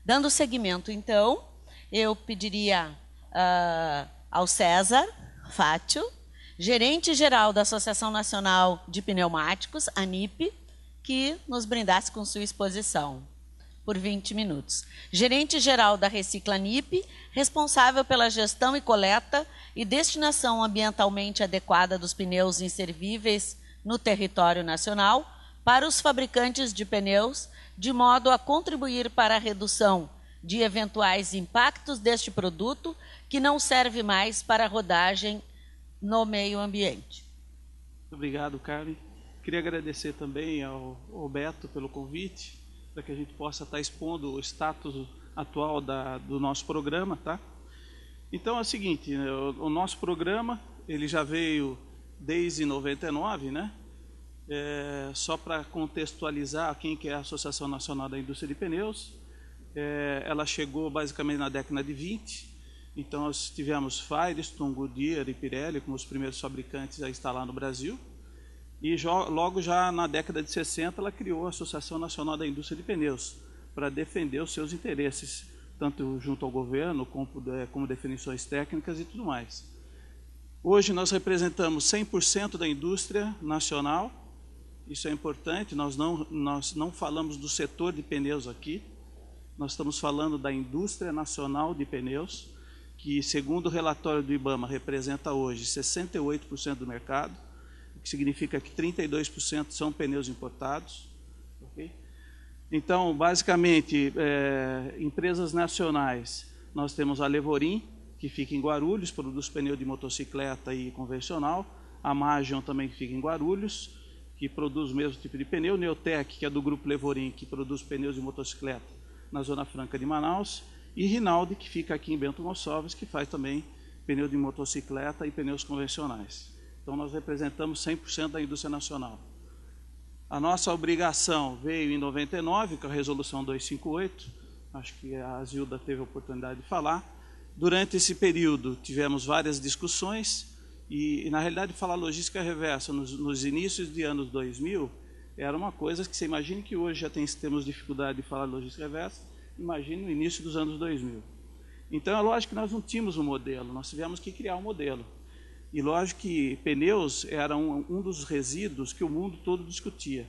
Dando seguimento, então, eu pediria ao César Fátio, gerente-geral da Associação Nacional de Pneumáticos, ANIP, que nos brindasse com sua exposição por 20 minutos. Gerente-geral da Recicla ANIP, responsável pela gestão e coleta e destinação ambientalmente adequada dos pneus inservíveis no território nacional para os fabricantes de pneus, de modo a contribuir para a redução de eventuais impactos deste produto que não serve mais para a rodagem no meio ambiente. Obrigado, Carmen. Queria agradecer também ao Beto pelo convite, para que a gente possa estar expondo o status atual do nosso programa, tá? Então é o seguinte, o nosso programa, ele já veio desde 99, né? Só para contextualizar quem que é a Associação Nacional da Indústria de Pneus, ela chegou basicamente na década de 20, então nós tivemos Firestone, Goodyear e Pirelli como os primeiros fabricantes a instalar no Brasil, e logo já na década de 60 ela criou a Associação Nacional da Indústria de Pneus para defender os seus interesses, tanto junto ao governo como definições técnicas e tudo mais. Hoje nós representamos 100% da indústria nacional, isso é importante, nós não falamos do setor de pneus aqui, nós estamos falando da indústria nacional de pneus, que segundo o relatório do IBAMA representa hoje 68% do mercado, o que significa que 32% são pneus importados. Okay? Então, basicamente, empresas nacionais, nós temos a Levorin, que fica em Guarulhos, produz pneu de motocicleta e convencional, a Magion também que fica em Guarulhos, que produz o mesmo tipo de pneu, Neotec, que é do grupo Levorin, que produz pneus de motocicleta na Zona Franca de Manaus, e Rinaldi, que fica aqui em Bento Gonçalves, que faz também pneu de motocicleta e pneus convencionais. Então nós representamos 100% da indústria nacional. A nossa obrigação veio em 99, com a resolução 258, acho que a Zilda teve a oportunidade de falar. Durante esse período tivemos várias discussões, e na realidade falar logística reversa nos inícios de anos 2000 era uma coisa que você imagine que hoje já temos dificuldade de falar logística reversa, imagine no início dos anos 2000. Então é lógico que nós não tínhamos um modelo, nós tivemos que criar um modelo. E lógico que pneus era um dos resíduos que o mundo todo discutia,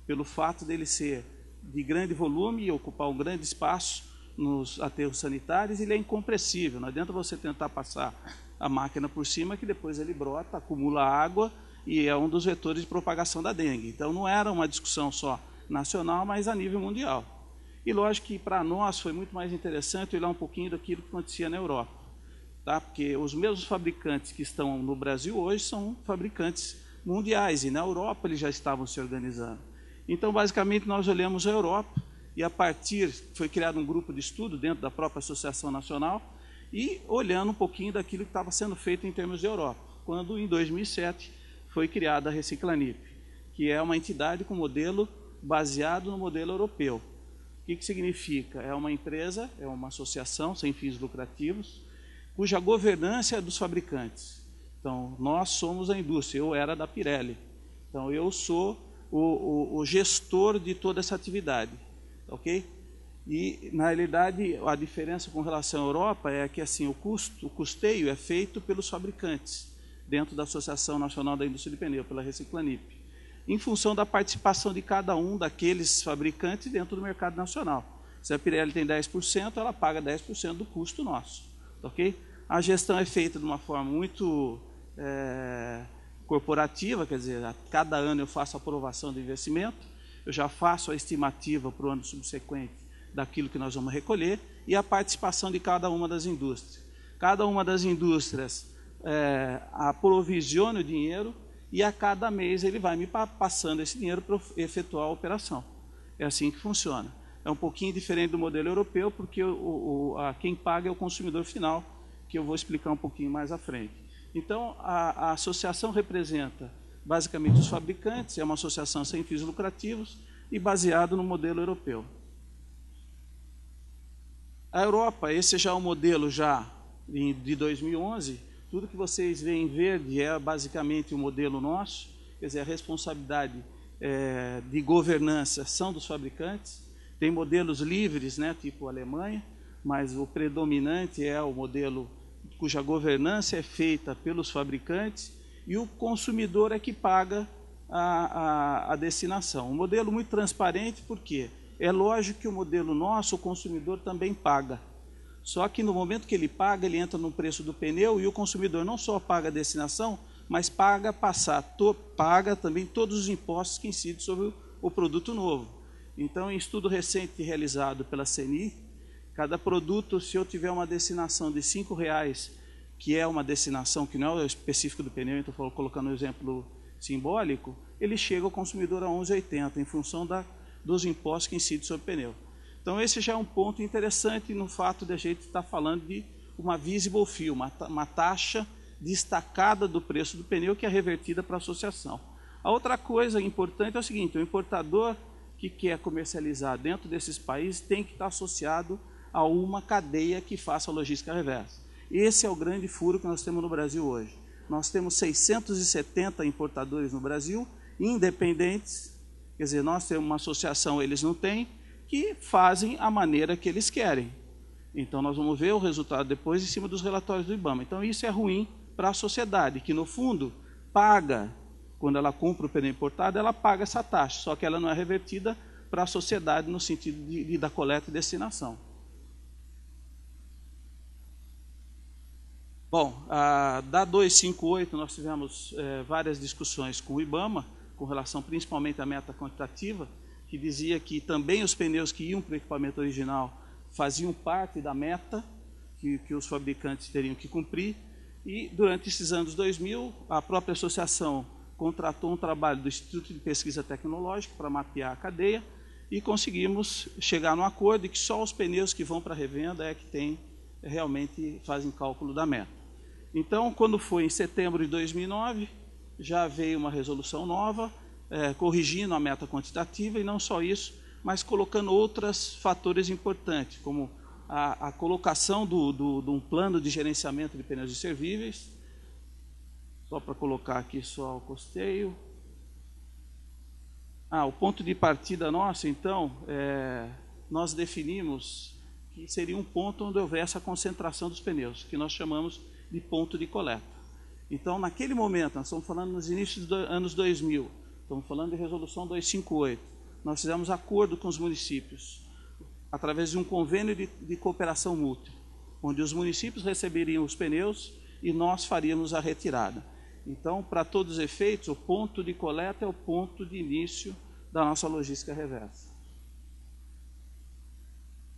pelo fato dele ser de grande volume e ocupar um grande espaço nos aterros sanitários, ele é incompressível, não adianta você tentar passar a máquina por cima que depois ele brota, acumula água e é um dos vetores de propagação da dengue. Então não era uma discussão só nacional, mas a nível mundial. E lógico que para nós foi muito mais interessante olhar um pouquinho daquilo que acontecia na Europa. Tá? Porque os mesmos fabricantes que estão no Brasil hoje são fabricantes mundiais, e na Europa eles já estavam se organizando. Então, basicamente, nós olhamos a Europa, e a partir, foi criado um grupo de estudo dentro da própria Associação Nacional, e olhando um pouquinho daquilo que estava sendo feito em termos de Europa, quando em 2007 foi criada a Recicla ANIP, que é uma entidade com modelo baseado no modelo europeu. O que significa? É uma empresa, é uma associação sem fins lucrativos, cuja governança é dos fabricantes. Então, nós somos a indústria, eu era da Pirelli. Então, eu sou o gestor de toda essa atividade, ok? E, na realidade, a diferença com relação à Europa é que assim, o custeio é feito pelos fabricantes, dentro da Associação Nacional da Indústria de Pneu, pela Recicla ANIP, em função da participação de cada um daqueles fabricantes dentro do mercado nacional. Se a Pirelli tem 10%, ela paga 10% do custo nosso, ok? A gestão é feita de uma forma muito corporativa, quer dizer, a cada ano eu faço a aprovação do investimento, eu já faço a estimativa para o ano subsequente daquilo que nós vamos recolher e a participação de cada uma das indústrias. Cada uma das indústrias aprovisiona o dinheiro e a cada mês ele vai me passando esse dinheiro para efetuar a operação. É assim que funciona. É um pouquinho diferente do modelo europeu, porque quem paga é o consumidor final, que eu vou explicar um pouquinho mais à frente. Então, a associação representa basicamente os fabricantes, é uma associação sem fins lucrativos e baseado no modelo europeu. A Europa, esse já é um modelo de 2011, tudo que vocês veem em verde é basicamente o modelo nosso, quer dizer, a responsabilidade de governança são dos fabricantes. Tem modelos livres, né, tipo a Alemanha, mas o predominante é o modelo cuja governança é feita pelos fabricantes e o consumidor é que paga a destinação. Um modelo muito transparente, porque é lógico que o modelo nosso, o consumidor também paga. Só que no momento que ele paga, ele entra no preço do pneu e o consumidor não só paga a destinação, mas paga também todos os impostos que incidem sobre o produto novo. Então, em estudo recente realizado pela CNI, cada produto, se eu tiver uma destinação de R$5, que é uma destinação que não é específica do pneu, então estou colocando um exemplo simbólico, ele chega ao consumidor a R$11,80, em função dos impostos que incidem sobre o pneu. Então, esse já é um ponto interessante no fato de a gente estar falando de uma visible fee, uma taxa destacada do preço do pneu que é revertida para a associação. A outra coisa importante é o seguinte: o importador que quer comercializar dentro desses países tem que estar associado a uma cadeia que faça a logística reversa. Esse é o grande furo que nós temos no Brasil hoje. Nós temos 670 importadores no Brasil, independentes, quer dizer, nós temos uma associação, eles não têm, que fazem a maneira que eles querem. Então, nós vamos ver o resultado depois em cima dos relatórios do IBAMA. Então, isso é ruim para a sociedade, que no fundo paga, quando ela compra o pneu importado, ela paga essa taxa, só que ela não é revertida para a sociedade no sentido da coleta e destinação. Bom, da 258 nós tivemos várias discussões com o IBAMA, com relação principalmente à meta quantitativa, que dizia que também os pneus que iam para o equipamento original faziam parte da meta que os fabricantes teriam que cumprir. E durante esses anos 2000, a própria associação contratou um trabalho do Instituto de Pesquisa Tecnológica para mapear a cadeia e conseguimos chegar num acordo de que só os pneus que vão para a revenda é que realmente fazem cálculo da meta. Então, quando foi em setembro de 2009, já veio uma resolução nova, corrigindo a meta quantitativa, e não só isso, mas colocando outros fatores importantes, como a colocação de um plano de gerenciamento de pneus inservíveis. Só para colocar aqui só o custeio. O ponto de partida nosso, então, nós definimos que seria um ponto onde houvesse a concentração dos pneus, que nós chamamos de ponto de coleta. Então, naquele momento, nós estamos falando nos inícios dos anos 2000, estamos falando de resolução 258, nós fizemos acordo com os municípios, através de um convênio de cooperação mútua, onde os municípios receberiam os pneus e nós faríamos a retirada. Então, para todos os efeitos, o ponto de coleta é o ponto de início da nossa logística reversa.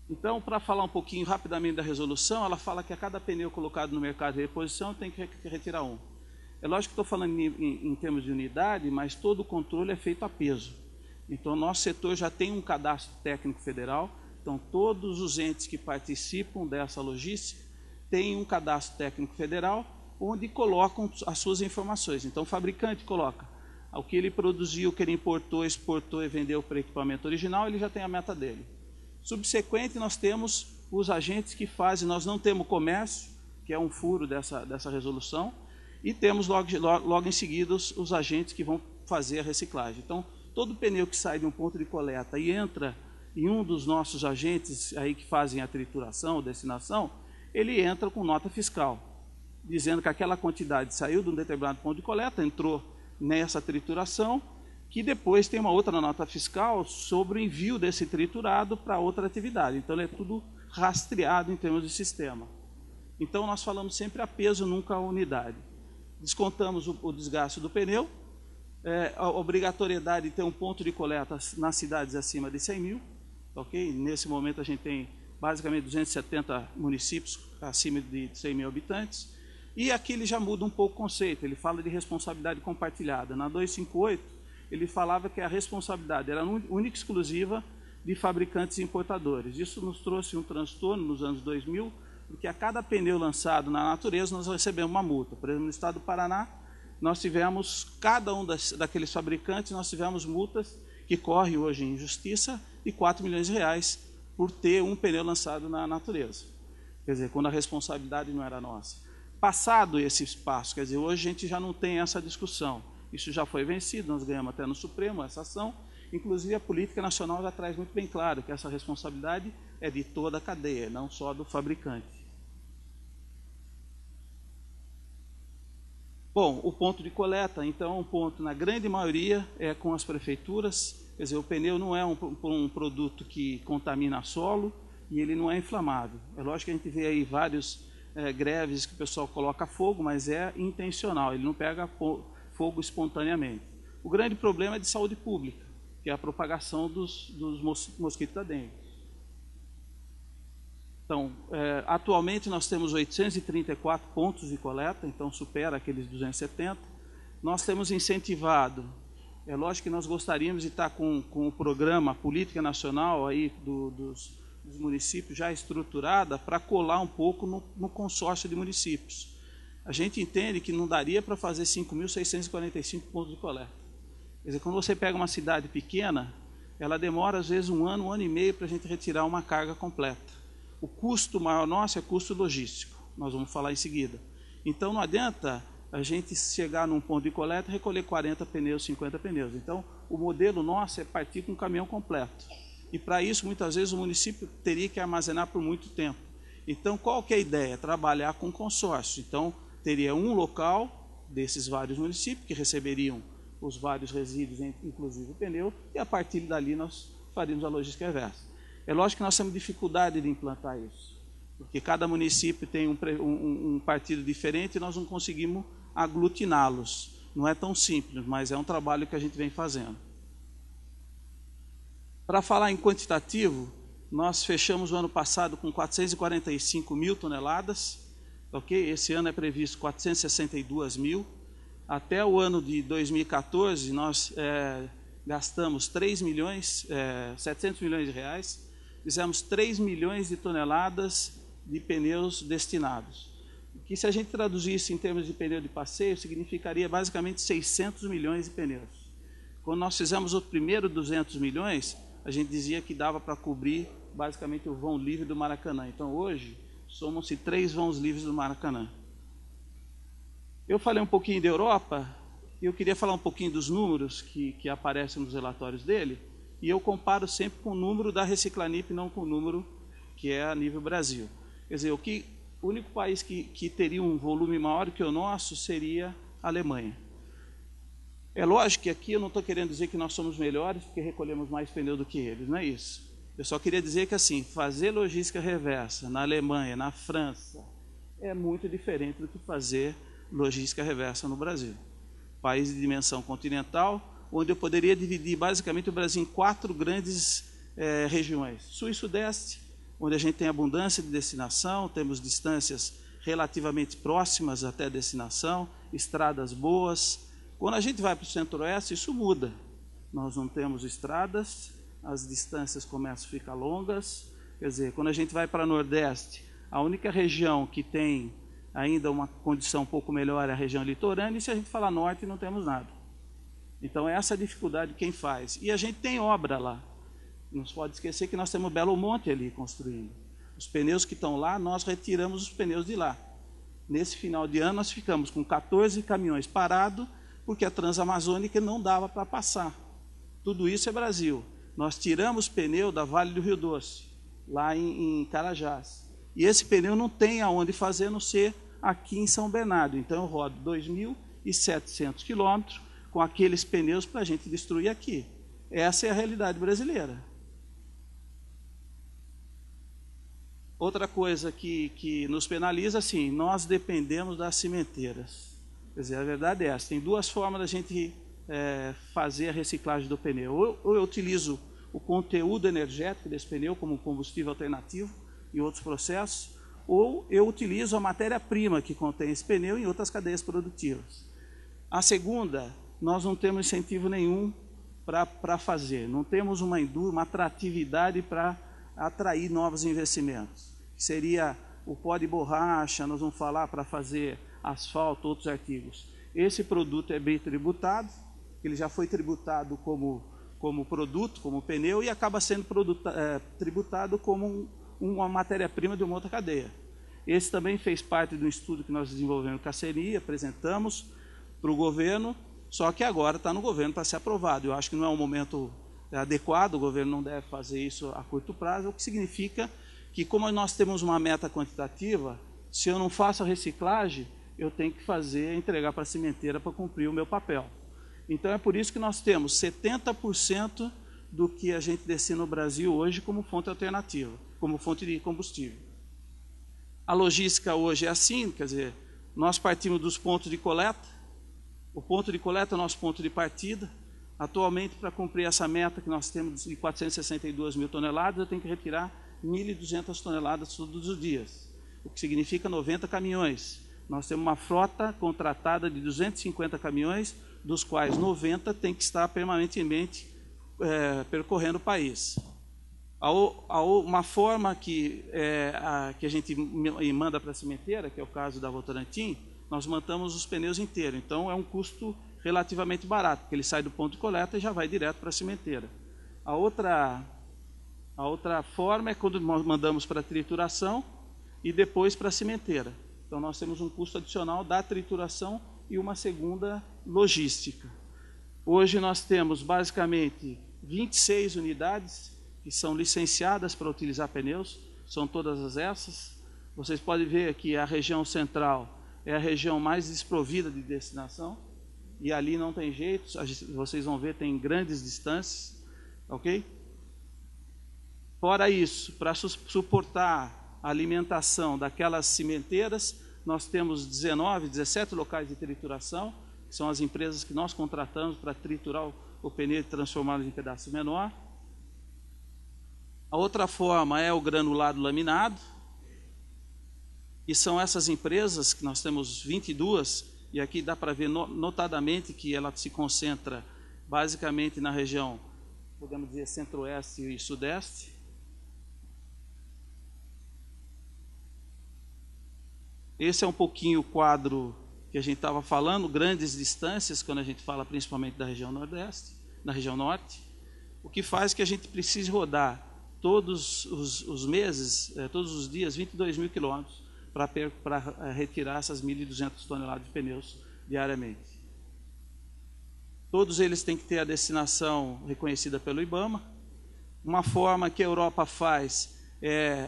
Então, para falar um pouquinho rapidamente da resolução, ela fala que a cada pneu colocado no mercado de reposição tem que retirar um. É lógico que estou falando em termos de unidade, mas todo o controle é feito a peso. Então, nosso setor já tem um cadastro técnico federal, então todos os entes que participam dessa logística têm um cadastro técnico federal, onde colocam as suas informações. Então, o fabricante coloca o que ele produziu, o que ele importou, exportou e vendeu para o equipamento original, ele já tem a meta dele. Subsequente, nós temos os agentes que fazem, nós não temos comércio, que é um furo dessa resolução, e temos logo em seguida os agentes que vão fazer a reciclagem. Então, todo pneu que sai de um ponto de coleta e entra em um dos nossos agentes aí que fazem a trituração ou destinação, ele entra com nota fiscal, dizendo que aquela quantidade saiu de um determinado ponto de coleta, entrou nessa trituração, que depois tem uma outra nota fiscal sobre o envio desse triturado para outra atividade. Então, ele é tudo rastreado em termos de sistema. Então, nós falamos sempre a peso, nunca a unidade. Descontamos o desgaste do pneu, a obrigatoriedade de ter um ponto de coleta nas cidades acima de 100 mil. Okay? Nesse momento, a gente tem basicamente 270 municípios acima de 100 mil habitantes. E aqui ele já muda um pouco o conceito, ele fala de responsabilidade compartilhada. Na 258, ele falava que a responsabilidade era única e exclusiva de fabricantes e importadores. Isso nos trouxe um transtorno nos anos 2000, porque a cada pneu lançado na natureza nós recebemos uma multa. Por exemplo, no estado do Paraná, nós tivemos, cada um daqueles fabricantes, nós tivemos multas que correm hoje em justiça de R$4 milhões por ter um pneu lançado na natureza. Quer dizer, quando a responsabilidade não era nossa. Passado esse espaço, quer dizer, hoje a gente já não tem essa discussão. Isso já foi vencido, nós ganhamos até no Supremo essa ação, Inclusive, a política nacional já traz muito bem claro que essa responsabilidade é de toda a cadeia, não só do fabricante. Bom, o ponto de coleta, então, um ponto, na grande maioria, é com as prefeituras. Quer dizer, o pneu não é um produto que contamina solo e ele não é inflamável. É lógico que a gente vê aí vários greves que o pessoal coloca fogo, mas é intencional, ele não pega fogo espontaneamente. O grande problema é de saúde pública, que é a propagação dos mosquitos da dengue. Então, atualmente nós temos 834 pontos de coleta, então supera aqueles 270. Nós temos incentivado, é lógico que nós gostaríamos de estar com o programa Política Nacional aí dos municípios já estruturada para colar um pouco no consórcio de municípios. A gente entende que não daria para fazer 5.645 pontos de coleta. Quer dizer, quando você pega uma cidade pequena, ela demora às vezes um ano e meio para a gente retirar uma carga completa. O custo maior nosso é custo logístico, nós vamos falar em seguida. Então não adianta a gente chegar num ponto de coleta e recolher 40 pneus, 50 pneus. Então o modelo nosso é partir com um caminhão completo. E para isso, muitas vezes, o município teria que armazenar por muito tempo. Então, qual que é a ideia? Trabalhar com consórcio. Então, teria um local desses vários municípios que receberiam os vários resíduos, inclusive o pneu, e a partir dali nós faríamos a logística reversa. É lógico que nós temos dificuldade de implantar isso, porque cada município tem um partido diferente e nós não conseguimos aglutiná-los. Não é tão simples, mas é um trabalho que a gente vem fazendo. Para falar em quantitativo, nós fechamos o ano passado com 445 mil toneladas, ok? Esse ano é previsto 462 mil. Até o ano de 2014, nós gastamos 700 milhões de reais, fizemos 3 milhões de toneladas de pneus destinados. Que se a gente traduzisse em termos de pneu de passeio, significaria basicamente 600 milhões de pneus. Quando nós fizemos o primeiro 200 milhões, a gente dizia que dava para cobrir basicamente o vão livre do Maracanã. Então hoje, somam-se 3 vãos livres do Maracanã. Eu falei um pouquinho da Europa, e eu queria falar um pouquinho dos números que aparecem nos relatórios dele, e eu comparo sempre com o número da Reciclanip, não com o número que é a nível Brasil. Quer dizer, o único país que teria um volume maior que o nosso seria a Alemanha. É lógico que aqui eu não estou querendo dizer que nós somos melhores porque recolhemos mais pneu do que eles, não é isso. Eu só queria dizer que assim, fazer logística reversa na Alemanha, na França, é muito diferente do que fazer logística reversa no Brasil. País de dimensão continental, onde eu poderia dividir basicamente o Brasil em 4 grandes regiões. Sul e Sudeste, onde a gente tem abundância de destinação, temos distâncias relativamente próximas até a destinação, estradas boas. Quando a gente vai para o Centro-Oeste, isso muda. Nós não temos estradas, as distâncias começam a ficar longas. Quer dizer, quando a gente vai para o Nordeste, a única região que tem ainda uma condição um pouco melhor é a região litorânea, e se a gente falar Norte, não temos nada. Então, essa é a dificuldade de quem faz. E a gente tem obra lá. Não se pode esquecer que nós temos Belo Monte ali construindo. Os pneus que estão lá, nós retiramos os pneus de lá. Nesse final de ano, nós ficamos com 14 caminhões parados, porque a Transamazônica não dava para passar. Tudo isso é Brasil. Nós tiramos pneu da Vale do Rio Doce, lá em Carajás. E esse pneu não tem aonde fazer, a não ser aqui em São Bernardo. Então eu rodo 2.700 quilômetros com aqueles pneus para a gente destruir aqui. Essa é a realidade brasileira. Outra coisa que nos penaliza, assim, nós dependemos das cimenteiras. Quer dizer, a verdade é essa. Tem 2 formas da gente fazer a reciclagem do pneu. Ou eu utilizo o conteúdo energético desse pneu como combustível alternativo e outros processos, ou eu utilizo a matéria-prima que contém esse pneu em outras cadeias produtivas. A segunda, nós não temos incentivo nenhum para fazer. Não temos uma atratividade para atrair novos investimentos. Seria o pó de borracha, nós vamos falar para fazer asfalto, outros artigos. Esse produto é bem tributado, ele já foi tributado como produto, como pneu, e acaba sendo tributado como uma matéria-prima de uma outra cadeia. Esse também fez parte de um estudo que nós desenvolvemos com a CNI, apresentamos para o governo, só que agora está no governo para ser aprovado. Eu acho que não é um momento adequado, o governo não deve fazer isso a curto prazo, o que significa que, como nós temos uma meta quantitativa, se eu não faço a reciclagem, eu tenho que entregar para a cimenteira para cumprir o meu papel. Então é por isso que nós temos 70% do que a gente destina no Brasil hoje como fonte alternativa, como fonte de combustível. A logística hoje é assim, quer dizer, nós partimos dos pontos de coleta, o ponto de coleta é o nosso ponto de partida. Atualmente, para cumprir essa meta que nós temos de 462 mil toneladas, eu tenho que retirar 1.200 toneladas todos os dias, o que significa 90 caminhões. Nós temos uma frota contratada de 250 caminhões, dos quais 90 tem que estar permanentemente percorrendo o país. Uma forma que a gente manda para a cimenteira, que é o caso da Votorantim, nós montamos os pneus inteiros. Então é um custo relativamente barato, porque ele sai do ponto de coleta e já vai direto para a cimenteira. A outra forma é quando nós mandamos para a trituração e depois para a cimenteira. Então nós temos um custo adicional da trituração e uma segunda logística. Hoje nós temos basicamente 26 unidades que são licenciadas para utilizar pneus, são todas essas. Vocês podem ver que a região central é a região mais desprovida de destinação, e ali não tem jeito, vocês vão ver, tem grandes distâncias, ok? Fora isso, para suportar a alimentação daquelas cimenteiras, nós temos 17 locais de trituração, que são as empresas que nós contratamos para triturar o pneu e transformá-lo em pedaço menor. A outra forma é o granulado laminado, e são essas empresas, que nós temos 22, e aqui dá para ver notadamente que ela se concentra basicamente na região, podemos dizer, centro-oeste e sudeste. Esse é um pouquinho o quadro que a gente estava falando, grandes distâncias, quando a gente fala principalmente da região nordeste, na região norte, o que faz que a gente precise rodar todos os meses, todos os dias, 22 mil quilômetros para retirar essas 1.200 toneladas de pneus diariamente. Todos eles têm que ter a destinação reconhecida pelo IBAMA. Uma forma que a Europa faz,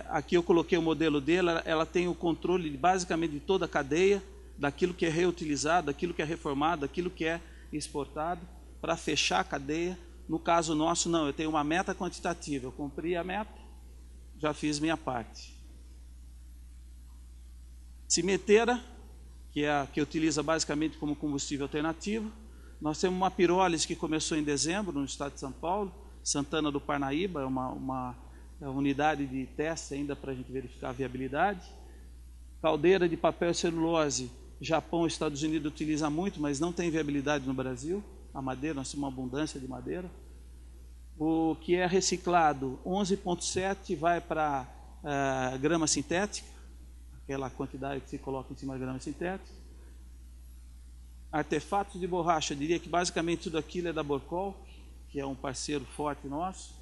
aqui eu coloquei o modelo dela, ela tem o controle basicamente de toda a cadeia, daquilo que é reutilizado, daquilo que é reformado, daquilo que é exportado, para fechar a cadeia. No caso nosso, não, eu tenho uma meta quantitativa, eu cumpri a meta, já fiz minha parte. Cimenteira, que é a que utiliza basicamente como combustível alternativo. Nós temos uma pirólise que começou em dezembro, no estado de São Paulo, Santana do Parnaíba, é uma unidade de teste ainda para a gente verificar a viabilidade. Caldeira de papel e celulose, Japão e Estados Unidos utilizam muito, mas não tem viabilidade no Brasil. A madeira, nós temos uma abundância de madeira. O que é reciclado, 11,7 vai para grama sintética, aquela quantidade que se coloca em cima da grama sintética. Artefatos de borracha, eu diria que basicamente tudo aquilo é da Borcol, que é um parceiro forte nosso.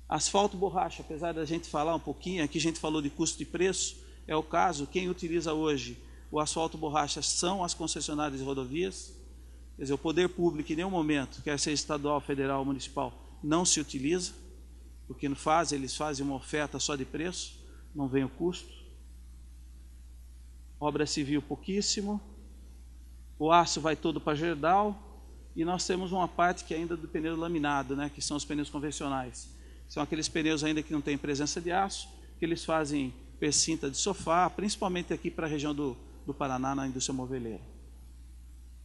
Asfalto borracha, apesar da gente falar um pouquinho, aqui a gente falou de custo e preço, é o caso, quem utiliza hoje o asfalto borracha são as concessionárias de rodovias. Quer dizer, o poder público em nenhum momento, quer ser estadual, federal ou municipal, não se utiliza, porque não faz, eles fazem uma oferta só de preço, não vem o custo. Obra civil pouquíssimo, o aço vai todo para Gerdau, e nós temos uma parte que ainda do pneu laminado, né, que são os pneus convencionais. São aqueles pneus ainda que não tem presença de aço, que eles fazem percinta de sofá, principalmente aqui para a região do Paraná, na indústria moveleira.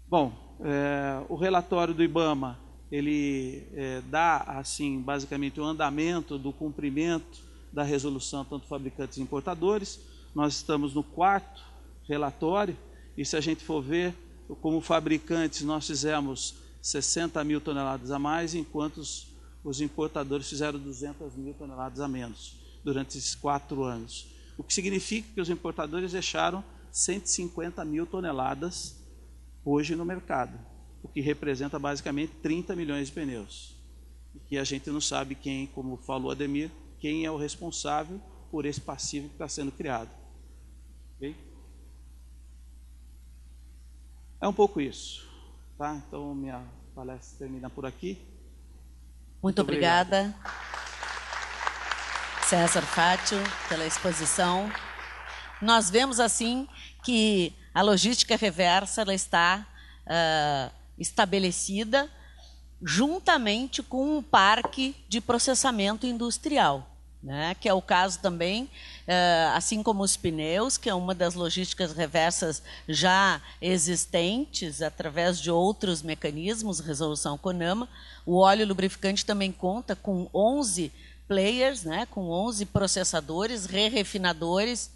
Bom, o relatório do IBAMA, ele dá, assim, basicamente o andamento do cumprimento da resolução, tanto fabricantes e importadores. Nós estamos no 4º relatório, e se a gente for ver, como fabricantes, nós fizemos 60 mil toneladas a mais, enquanto os importadores fizeram 200 mil toneladas a menos durante esses 4 anos. O que significa que os importadores deixaram 150 mil toneladas hoje no mercado, o que representa basicamente 30 milhões de pneus. E que a gente não sabe quem, como falou Ademir, quem é o responsável por esse passivo que está sendo criado. Okay? É um pouco isso. Tá? Então, minha palestra termina por aqui. Muito obrigada, César Fátio, pela exposição. Nós vemos, assim, que a logística reversa ela está estabelecida juntamente com um parque de processamento industrial, né? Que é o caso também, assim como os pneus, que é uma das logísticas reversas já existentes através de outros mecanismos, resolução CONAMA. O óleo lubrificante também conta com 11 players, né? Com 11 processadores, refinadores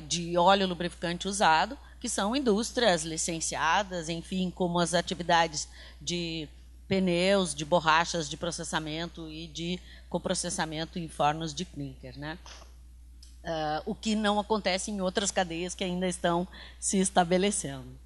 de óleo lubrificante usado, que são indústrias licenciadas, enfim, como as atividades de pneus, de borrachas de processamento e de coprocessamento em fornos de clinker, né? O que não acontece em outras cadeias que ainda estão se estabelecendo.